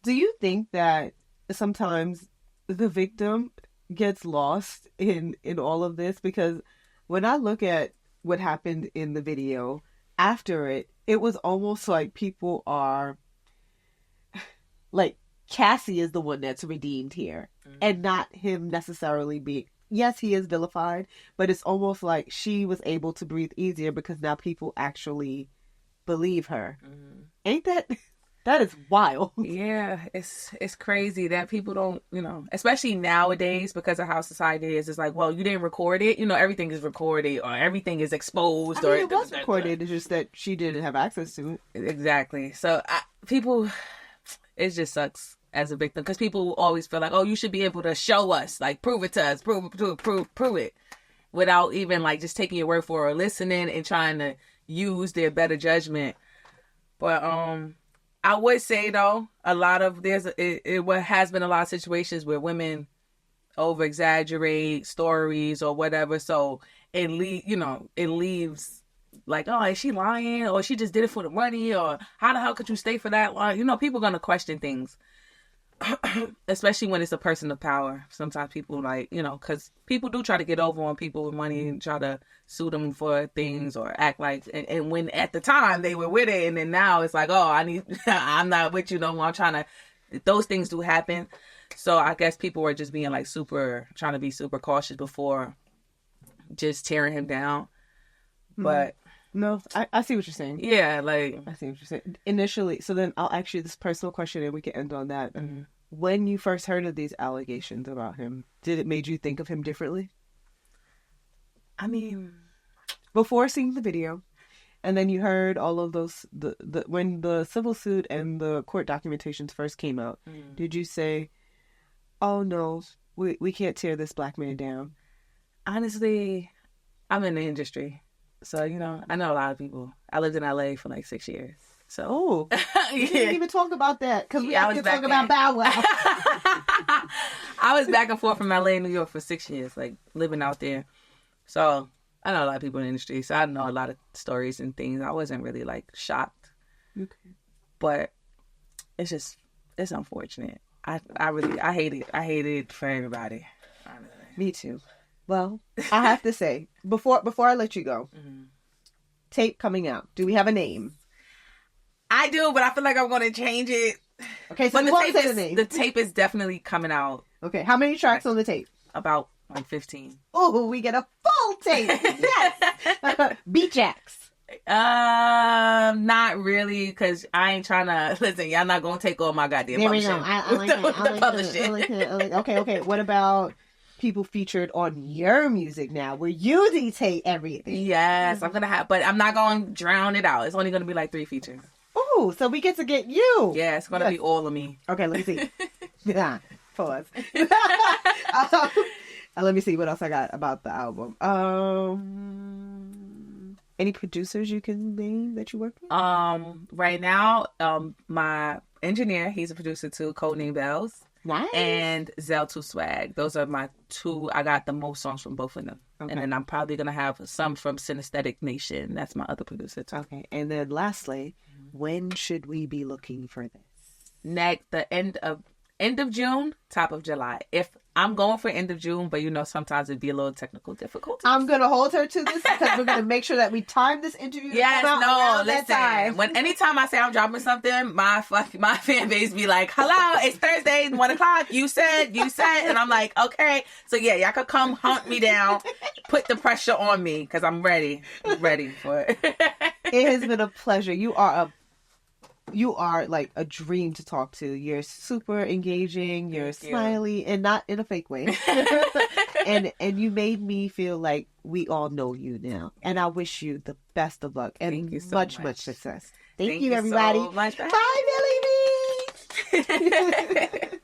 do you think that sometimes the victim gets lost in all of this? Because when I look at what happened in the video after it was almost like people are like, Cassie is the one that's redeemed here, and not him necessarily being. Yes, he is vilified, but it's almost like she was able to breathe easier because now people actually believe her. Ain't that is wild? Yeah, it's crazy that people don't, you know, especially nowadays because of how society is. It's like, well, you didn't record it. You know, everything is recorded or everything is exposed. I mean, it was recorded. It's just that she didn't have access to it. Exactly. So people, it just sucks as a victim because people always feel like, oh, you should be able to show us, like, prove it to us, prove it, without even like just taking your word for it or listening and trying to use their better judgment. But I would say though, a lot of it has been a lot of situations where women over exaggerate stories or whatever, so it leaves like, oh, is she lying, or she just did it for the money, or how the hell could you stay for that long? You know, people are gonna question things, especially when it's a person of power. Sometimes people like, you know, because people do try to get over on people with money and try to sue them for things or act like, and when at the time they were with it, and then now it's like, oh, I'm not with you no more. I'm trying to, those things do happen. So I guess people were just being like trying to be super cautious before just tearing him down. But no, I see what you're saying. Yeah, like, I see what you're saying. Initially, so then I'll ask you this personal question and we can end on that. When you first heard of these allegations about him, did it made you think of him differently? I mean, before seeing the video, and then you heard all of those, when the civil suit and the court documentations first came out, did you say, oh no, we can't tear this black man down? Honestly, I'm in the industry. So, you know, I know a lot of people. I lived in LA for like 6 years. So, we didn't even talk about that because we have to talk about Bow Wow. I was back and forth from LA and New York for 6 years, like living out there. So, I know a lot of people in the industry. So, I know a lot of stories and things. I wasn't really like shocked. Okay. But it's unfortunate. I hate it. I hate it for everybody. Honestly. Me too. Well, I have to say, before I let you go, tape coming out. Do we have a name? I do, but I feel like I'm going to change it. Okay, so the tape is definitely coming out. Okay, how many tracks on the tape? About like 15. Oh, we get a full tape. Yes. Beat jacks. Not really, because I ain't trying to listen. Y'all not gonna take all my goddamn. There we go. I like that. Okay. What about people featured on your music now, where you dictate everything? Yes, I'm gonna have, but I'm not gonna drown it out. It's only gonna be like 3 features. Oh, so we get to get you. Yeah, it's gonna be all of me. Okay, let me see. Yeah, pause. Let me see what else I got about the album. Any producers you can name that you work with? Right now, my engineer, he's a producer too, Codename Bells. Nice. And Zell2 Swag. Those are my two. I got the most songs from both of them. Okay. And then I'm probably going to have some from Synesthetic Nation. That's my other producer too. Okay. And then lastly, when should we be looking for this? The end of June, top of July. If I'm going for end of June, but you know, sometimes it'd be a little technical difficulty. I'm going to hold her to this because we're going to make sure that we time this interview. Yes, no, listen. Anytime I say I'm dropping something, my fan base be like, hello, it's Thursday, 1:00. You said, and I'm like, okay. So yeah, y'all could come hunt me down, put the pressure on me because I'm ready. I'm ready for it. It has been a pleasure. You are like a dream to talk to. You're super engaging. You're smiley and not in a fake way. and you made me feel like we all know you now. And I wish you the best of luck and much success. Thank you, everybody. So much. Bye, Billy.